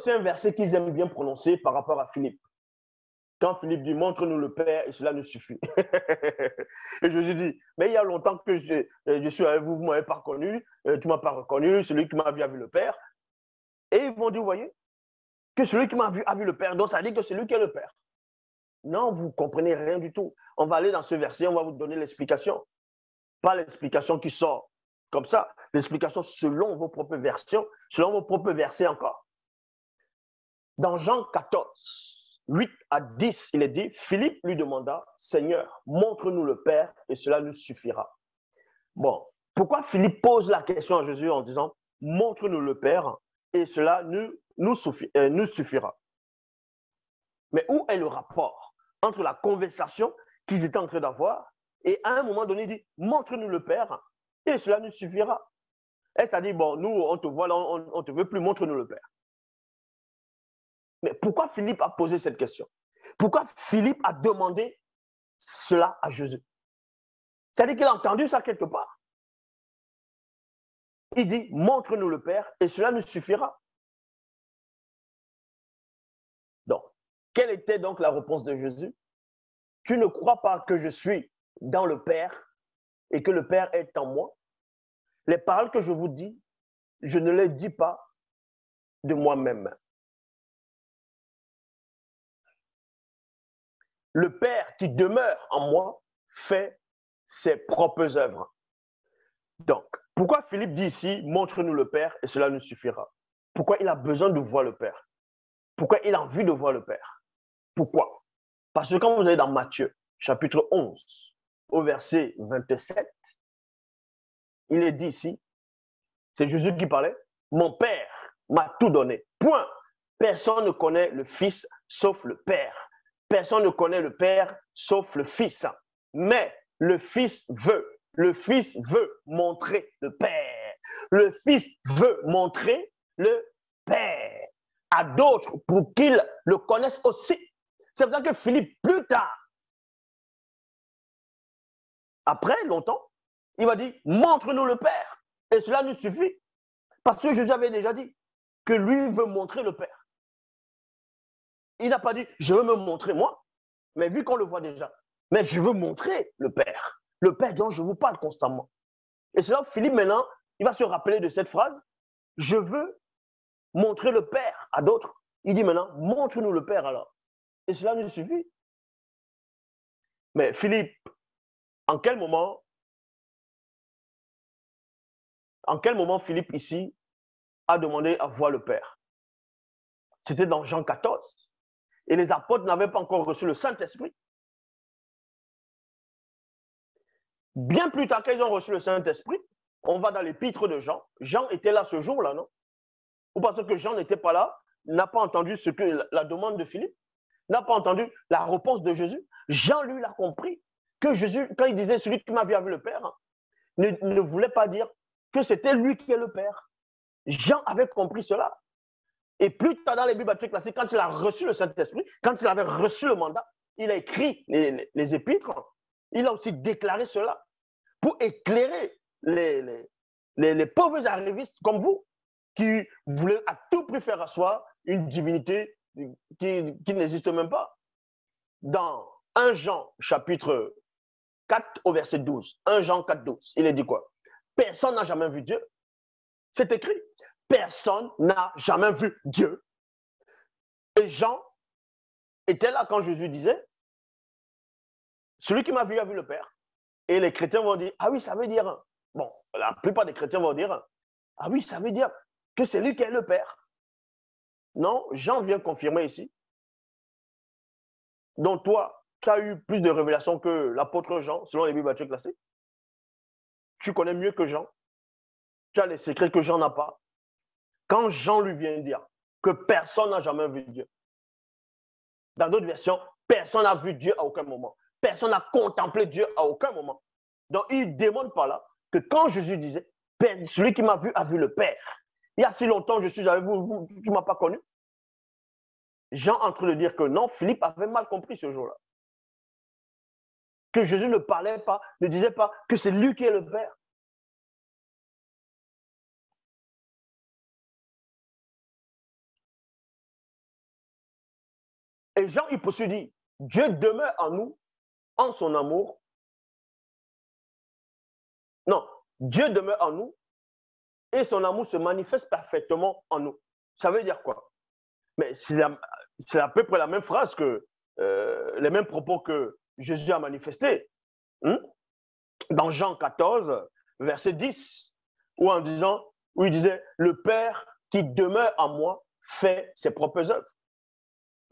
aussi un verset qu'ils aiment bien prononcer par rapport à Philippe. Quand Philippe dit, montre-nous le Père et cela nous suffit. Et Jésus dit, mais il y a longtemps que je suis avec vous, vous ne m'avez pas connu, tu ne m'as pas reconnu, celui qui m'a vu a vu le Père. Et ils vont dire, vous voyez, que celui qui m'a vu a vu le Père, donc ça dit que c'est lui qui est le Père. Non, vous ne comprenez rien du tout. On va aller dans ce verset, on va vous donner l'explication. Pas l'explication qui sort comme ça, l'explication selon vos propres versions, selon vos propres versets encore. Dans Jean 14, 8 à 10, il est dit, Philippe lui demanda, Seigneur, montre-nous le Père et cela nous suffira. Bon, pourquoi Philippe pose la question à Jésus en disant, montre-nous le Père et cela nous suffira. Mais où est le rapport entre la conversation qu'ils étaient en train d'avoir et à un moment donné, il dit, montre-nous le Père et cela nous suffira. Et ça dit, bon, nous, on te voit là, on ne te veut plus, montre-nous le Père. Mais pourquoi Philippe a posé cette question? Pourquoi Philippe a demandé cela à Jésus? C'est-à-dire qu'il a entendu ça quelque part. Il dit, montre-nous le Père et cela nous suffira. Donc, quelle était donc la réponse de Jésus? Tu ne crois pas que je suis dans le Père et que le Père est en moi? Les paroles que je vous dis, je ne les dis pas de moi-même. Le Père qui demeure en moi fait ses propres œuvres. Donc, pourquoi Philippe dit ici, montre-nous le Père et cela nous suffira? Pourquoi il a besoin de voir le Père? Pourquoi il a envie de voir le Père? Pourquoi? Parce que quand vous allez dans Matthieu, chapitre 11, au verset 27, il est dit ici, c'est Jésus qui parlait, mon Père m'a tout donné. Point. Personne ne connaît le Fils sauf le Père. Personne ne connaît le Père sauf le Fils. Mais le Fils veut montrer le Père. Le Fils veut montrer le Père à d'autres pour qu'ils le connaissent aussi. C'est pour ça que Philippe, plus tard, après longtemps, il va dire, montre-nous le Père. Et cela nous suffit. Parce que Jésus avait déjà dit que lui veut montrer le Père. Il n'a pas dit, je veux me montrer moi, mais vu qu'on le voit déjà, mais je veux montrer le Père dont je vous parle constamment. Et c'est là où Philippe, maintenant, il va se rappeler de cette phrase, je veux montrer le Père à d'autres. Il dit maintenant, montre-nous le Père alors. Et cela nous suffit. Mais Philippe, en quel moment Philippe ici a demandé à voir le Père? C'était dans Jean 14. Et les apôtres n'avaient pas encore reçu le Saint-Esprit. Bien plus tard qu'ils ont reçu le Saint-Esprit, on va dans l'épître de Jean. Jean était là ce jour-là, non? Ou parce que Jean n'était pas là, n'a pas entendu la demande de Philippe, n'a pas entendu la réponse de Jésus. Jean, lui, l'a compris. Que Jésus, quand il disait celui qui m'a vu avec le Père, ne voulait pas dire que c'était lui qui est le Père. Jean avait compris cela. Et plus tard dans les Bibles classiques, quand il a reçu le Saint-Esprit, quand il avait reçu le mandat, il a écrit les épîtres, il a aussi déclaré cela pour éclairer les pauvres arrivistes comme vous qui voulaient à tout prix faire asseoir une divinité qui n'existe même pas. Dans 1 Jean chapitre 4 au verset 12, 1 Jean 4, 12, il est dit quoi? Personne n'a jamais vu Dieu. C'est écrit. Personne n'a jamais vu Dieu. Et Jean était là quand Jésus disait, celui qui m'a vu a vu le Père. Et les chrétiens vont dire, ah oui, ça veut dire, bon, la plupart des chrétiens vont dire, ah oui, ça veut dire que c'est lui qui est le Père. Non, Jean vient confirmer ici. Donc toi, tu as eu plus de révélations que l'apôtre Jean, selon les Bibles classiques. Tu connais mieux que Jean. Tu as les secrets que Jean n'a pas. Quand Jean lui vient dire que personne n'a jamais vu Dieu, dans d'autres versions, personne n'a vu Dieu à aucun moment. Personne n'a contemplé Dieu à aucun moment. Donc, il ne demande pas là que quand Jésus disait, celui qui m'a vu a vu le Père. Il y a si longtemps, je suis avec vous, tu ne m'as pas connu. Jean en train de dire que non, Philippe avait mal compris ce jour-là. Que Jésus ne parlait pas, ne disait pas que c'est lui qui est le Père. Et Jean, il poursuit dit, Dieu demeure en nous, en son amour. Non, Dieu demeure en nous et son amour se manifeste parfaitement en nous. Ça veut dire quoi? Mais c'est à peu près la même phrase que les mêmes propos que Jésus a manifestés. Dans Jean 14, verset 10, où il disait, le Père qui demeure en moi fait ses propres œuvres.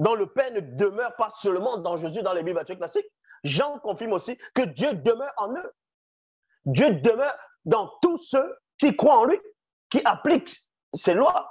Donc le Père ne demeure pas seulement dans Jésus, dans les Bibles classiques. Jean confirme aussi que Dieu demeure en eux. Dieu demeure dans tous ceux qui croient en lui, qui appliquent ses lois,